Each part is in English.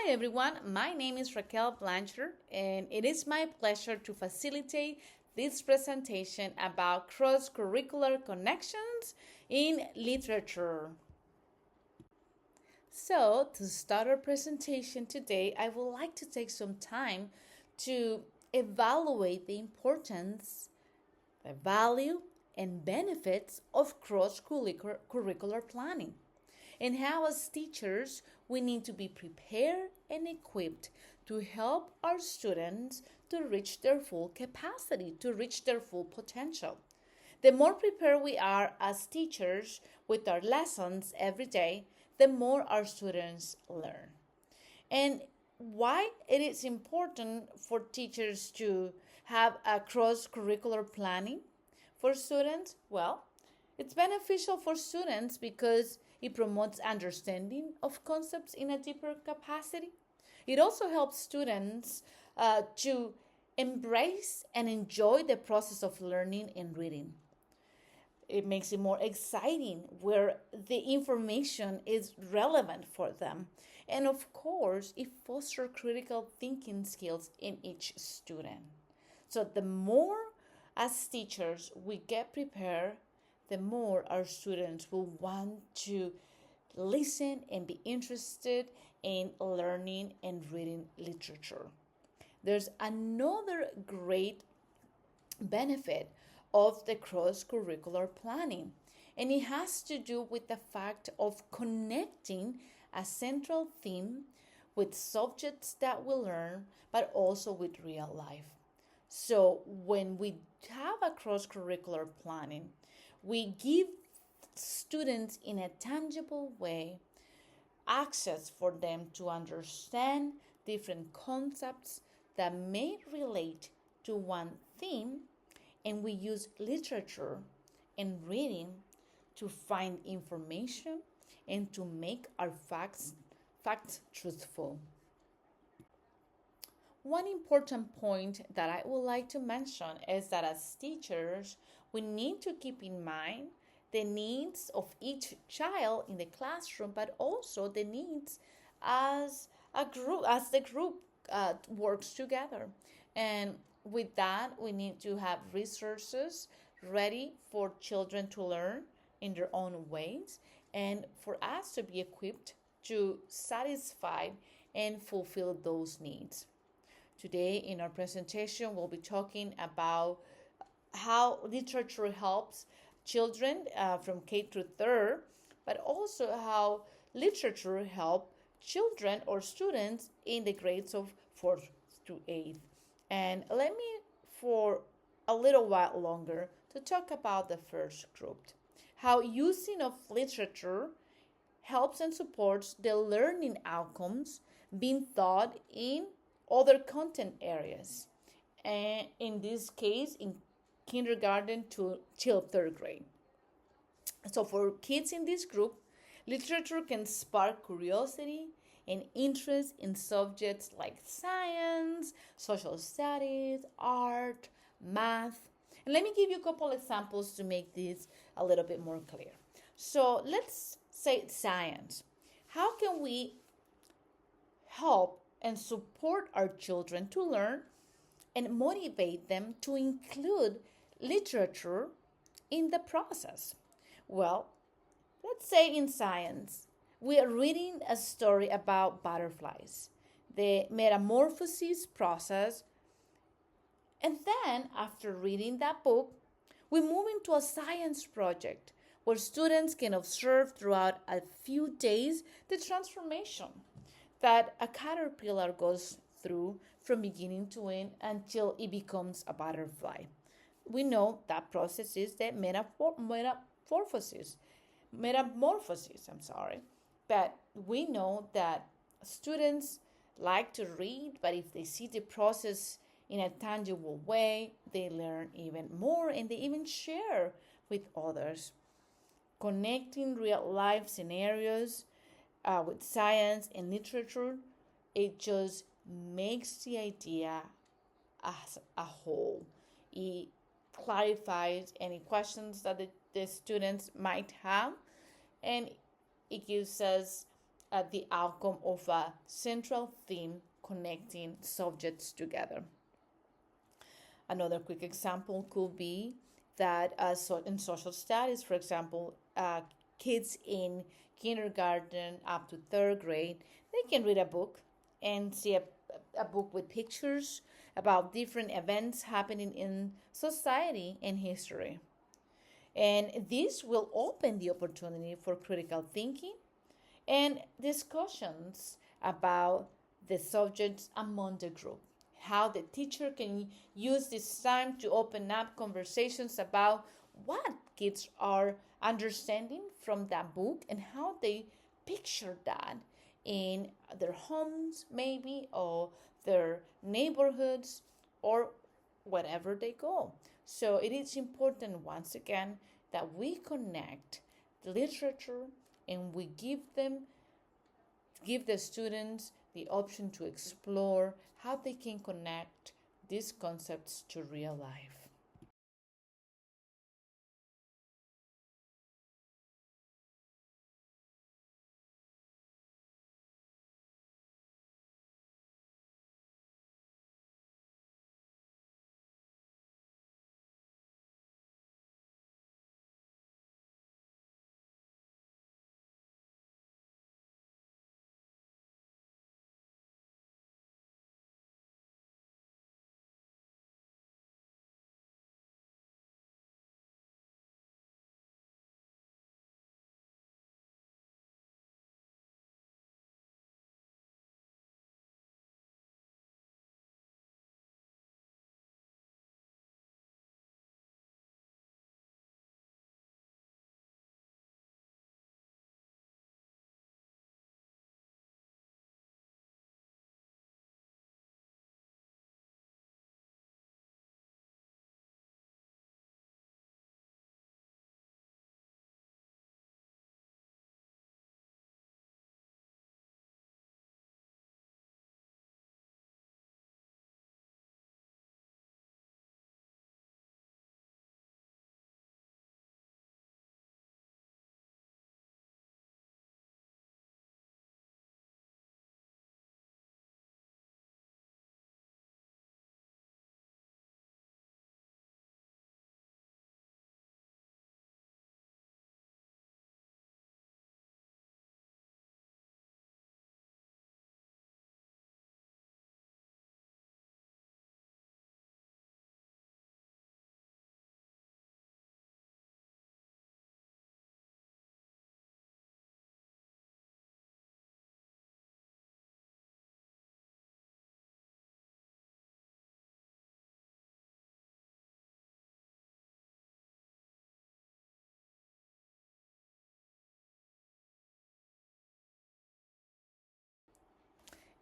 Hi everyone, my name is Raquel Blanchard, and it is my pleasure to facilitate this presentation about cross-curricular connections in literature. So, to start our presentation today, I would like to take some time to evaluate the importance, the value, and benefits of cross-curricular planning, and how, as teachers, we need to be prepared and equipped to help our students to reach their full capacity, to reach their full potential. The more prepared we are as teachers with our lessons every day, the more our students learn. And why it is important for teachers to have a cross-curricular planning for students? Well, it's beneficial for students because it promotes understanding of concepts in a deeper capacity. It also helps students to embrace and enjoy the process of learning and reading. It makes it more exciting where the information is relevant for them. And of course, it fosters critical thinking skills in each student. So the more as teachers we get prepared, the more our students will want to listen and be interested in learning and reading literature. There's another great benefit of the cross-curricular planning, and it has to do with the fact of connecting a central theme with subjects that we learn, but also with real life. So when we have a cross-curricular planning, we give students in a tangible way access for them to understand different concepts that may relate to one theme, and we use literature and reading to find information and to make our facts truthful. One important point that I would like to mention is that as teachers, we need to keep in mind the needs of each child in the classroom, but also the needs as a group, as the group works together. And with that, we need to have resources ready for children to learn in their own ways and for us to be equipped to satisfy and fulfill those needs. Today in our presentation, we'll be talking about how literature helps children from K through 3rd, but also how literature helps children or students in the grades of 4th through 8th. And let me, for a little while longer, to talk about the first group, how using of literature helps and supports the learning outcomes being taught in other content areas, and in this case, in kindergarten to till 3rd grade. So for kids in this group, literature can spark curiosity and interest in subjects like science, social studies, art, math. And let me give you a couple examples to make this a little bit more clear. So let's say science. How can we help and support our children to learn and motivate them to include literature in the process? Well, let's say in science, we are reading a story about butterflies, the metamorphosis process, and then after reading that book, we move into a science project where students can observe throughout a few days the transformation that a caterpillar goes through from beginning to end until it becomes a butterfly. We know that process is the metamorphosis, but we know that students like to read, but if they see the process in a tangible way, they learn even more and they even share with others. Connecting real life scenarios with science and literature, it just makes the idea as a whole. It clarifies any questions that the students might have, and it gives us the outcome of a central theme connecting subjects together. Another quick example could be that in social studies, for example, kids in kindergarten up to third grade, they can read a book and see a book with pictures about different events happening in society and history. And this will open the opportunity for critical thinking and discussions about the subjects among the group. How the teacher can use this time to open up conversations about what kids are understanding from that book and how they picture that in their homes, maybe, or their neighborhoods, or wherever they go. So it is important, once again, that we connect the literature and we give the students the option to explore how they can connect these concepts to real life.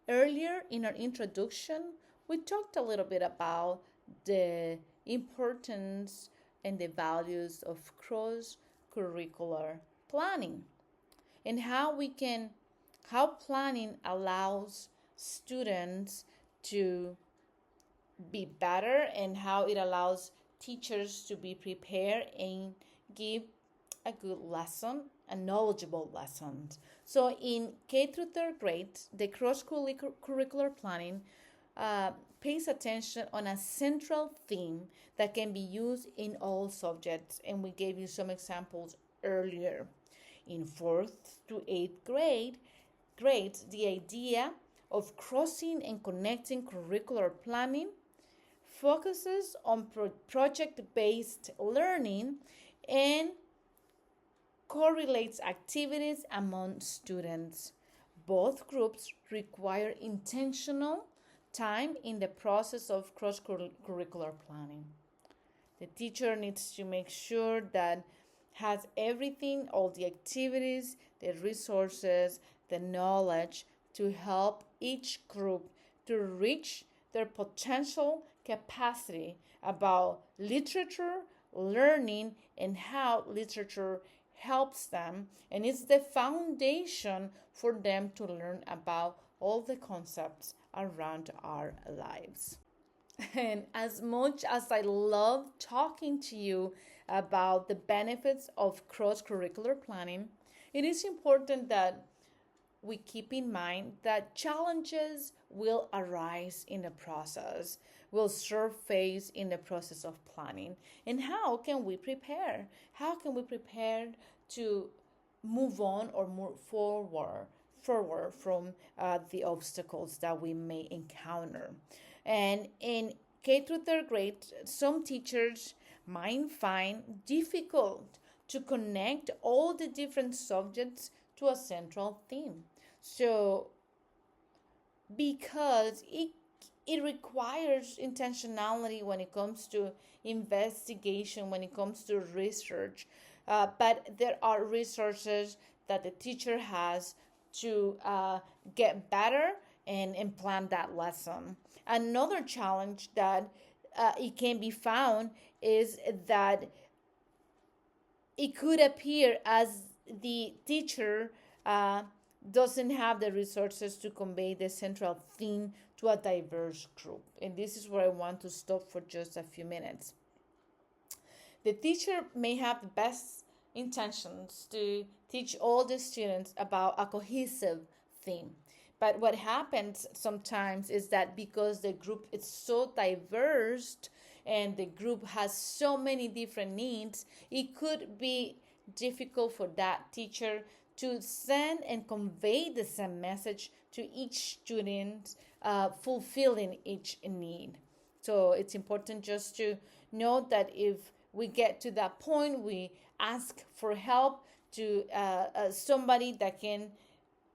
Earlier in our introduction, we talked a little bit about the importance and the values of cross curricular planning and how planning allows students to be better and how it allows teachers to be prepared and give a good lesson, a knowledgeable lesson. So in K through third grade, the cross curricular planning pays attention on a central theme that can be used in all subjects, and we gave you some examples earlier. In fourth to eighth grades, the idea of crossing and connecting curricular planning focuses on project based learning and correlates activities among students. Both groups require intentional time in the process of cross curricular planning. The teacher needs to make sure that has everything, all the activities, the resources, the knowledge to help each group to reach their potential capacity about literature, learning, and how literature helps them. And it's the foundation for them to learn about all the concepts around our lives. And as much as I love talking to you about the benefits of cross curricular planning, it is important that we keep in mind that challenges will arise in the process, will surface in the process of planning. And how can we prepare? How can we prepare to move on or move forward from the obstacles that we may encounter? And in K through third grade, some teachers might find difficult to connect all the different subjects to a central theme. So, because it requires intentionality when it comes to investigation, when it comes to research, but there are resources that the teacher has to get better and plan that lesson. Another challenge that it can be found is that it could appear as the teacher doesn't have the resources to convey the central theme to a diverse group. And this is where I want to stop for just a few minutes. The teacher may have the best intentions to teach all the students about a cohesive theme. But what happens sometimes is that because the group is so diverse and the group has so many different needs, it could be difficult for that teacher to send and convey the same message to each student, fulfilling each need. So it's important just to note that if we get to that point, we ask for help to somebody that can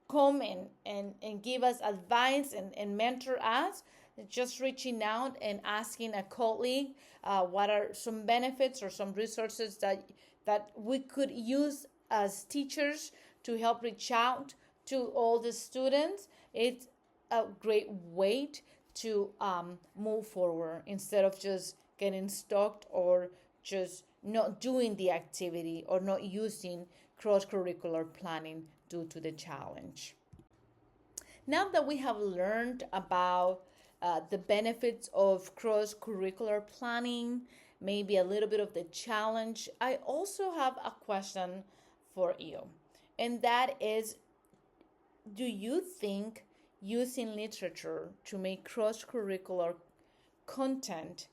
come and give us advice and mentor us. Just reaching out and asking a colleague what are some benefits or some resources that we could use as teachers to help reach out to all the students. It's a great way to move forward instead of just getting stuck or just not doing the activity or not using cross-curricular planning due to the challenge. Now that we have learned about the benefits of cross-curricular planning, maybe a little bit of the challenge, I also have a question for you. And that is, do you think using literature to make cross-curricular content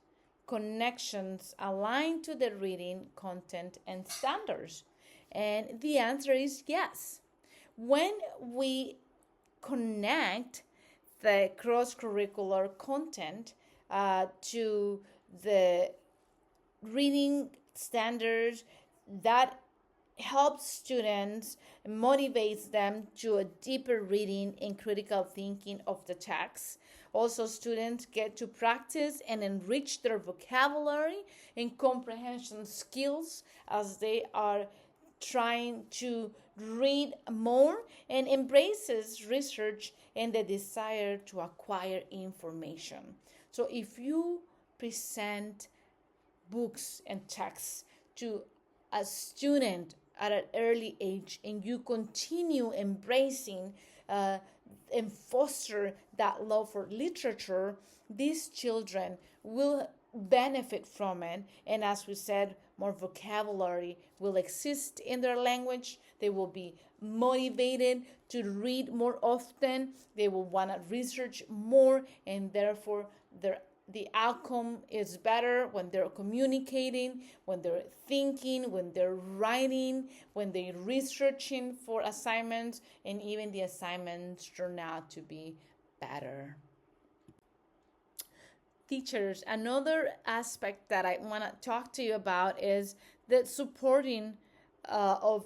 connections aligned to the reading content and standards? And the answer is yes. When we connect the cross-curricular content to the reading standards, that helps students, motivates them to a deeper reading and critical thinking of the text. Also, students get to practice and enrich their vocabulary and comprehension skills as they are trying to read more, and embraces research and the desire to acquire information. So if you present books and texts to a student at an early age and you continue embracing and foster that love for literature, these children will benefit from it. And as we said, more vocabulary will exist in their language. They will be motivated to read more often. They will want to research more, and therefore the outcome is better when they're communicating, when they're thinking, when they're writing, when they're researching for assignments, and even the assignments turn out to be better. Teachers, another aspect that I want to talk to you about is the supporting of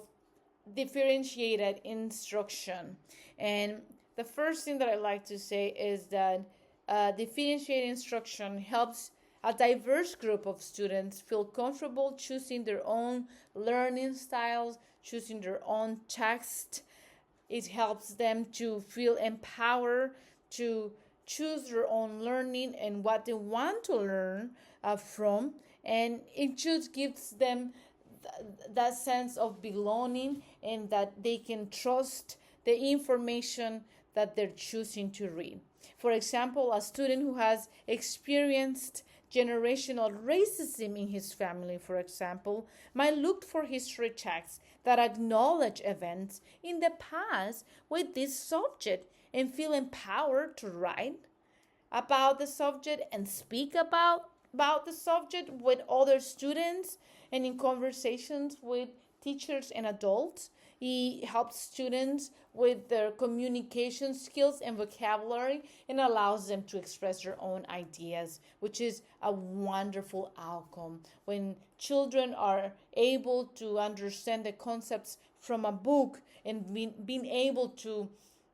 differentiated instruction. And the first thing that I like to say is that differentiated instruction helps a diverse group of students feel comfortable choosing their own learning styles, choosing their own text. It helps them to feel empowered to choose their own learning and what they want to learn from. And it just gives them that sense of belonging and that they can trust the information that they're choosing to read. For example, a student who has experienced generational racism in his family, for example, might look for history texts that acknowledge events in the past with this subject and feel empowered to write about the subject and speak about the subject with other students and in conversations with teachers and adults. He helps students with their communication skills and vocabulary and allows them to express their own ideas, which is a wonderful outcome. When children are able to understand the concepts from a book and being able to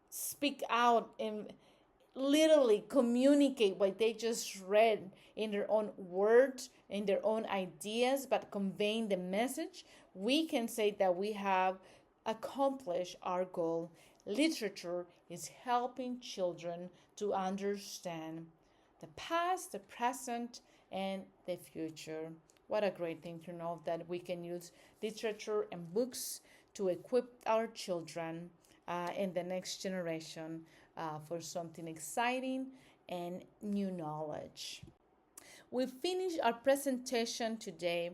speak out and literally communicate what they just read in their own words, in their own ideas, but conveying the message, we can say that we have accomplished our goal. Literature is helping children to understand the past, the present, and the future. What a great thing to know that we can use literature and books to equip our children in the next generation for something exciting and new knowledge. We finish our presentation today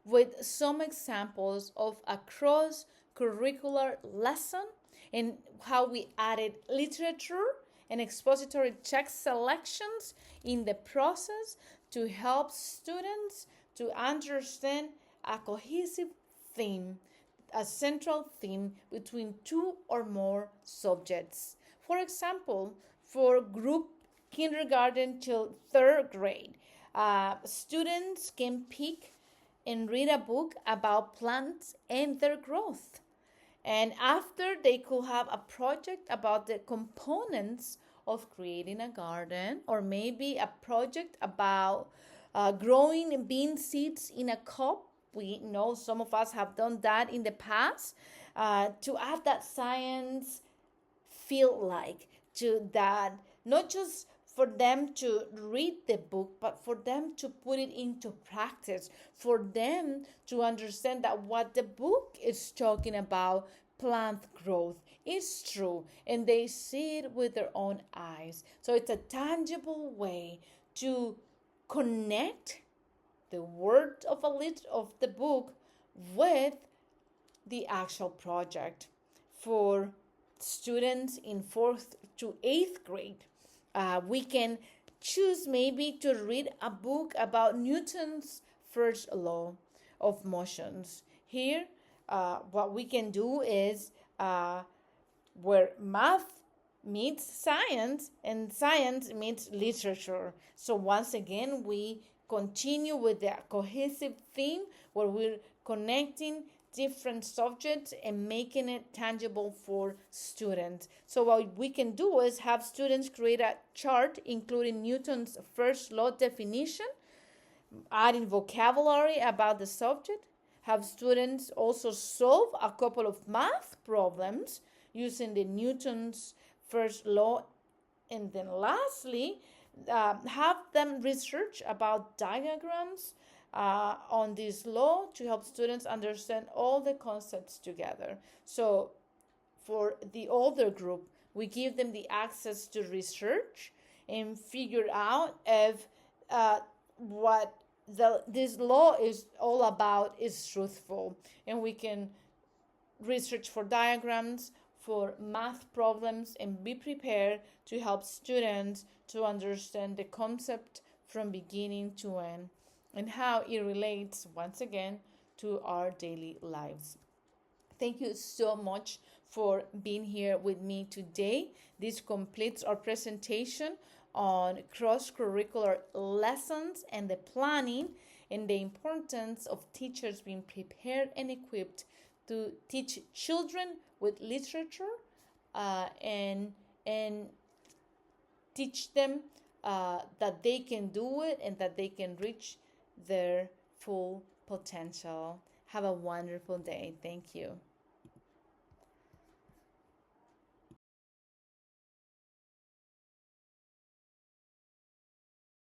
with some examples of a cross curricular lesson and how we added literature and expository text selections in the process to help students to understand a cohesive theme, a central theme between two or more subjects. For example, for group kindergarten till third grade, students can pick and read a book about plants and their growth. And after, they could have a project about the components of creating a garden, or maybe a project about growing bean seeds in a cup. We know some of us have done that in the past, to add that science feel like to that, not just for them to read the book, but for them to put it into practice, for them to understand that what the book is talking about, plant growth, is true, and they see it with their own eyes. So it's a tangible way to connect the word of the book with the actual project. For students in 4th to 8th grade, we can choose maybe to read a book about Newton's first law of motions. Here, what we can do is where math meets science and science meets literature. So once again, we continue with the cohesive theme where we're connecting different subjects and making it tangible for students. So what we can do is have students create a chart including Newton's first law definition, adding vocabulary about the subject, have students also solve a couple of math problems using the Newton's first law, and then lastly, have them research about diagrams on this law to help students understand all the concepts together. So for the older group, we give them the access to research and figure out if what this law is all about is truthful. And we can research for diagrams, for math problems, and be prepared to help students to understand the concept from beginning to end and how it relates once again to our daily lives. Thank you so much for being here with me today. This completes our presentation on cross-curricular lessons and the planning and the importance of teachers being prepared and equipped to teach children with literature and teach them that they can do it and that they can reach their full potential. Have a wonderful day. Thank you.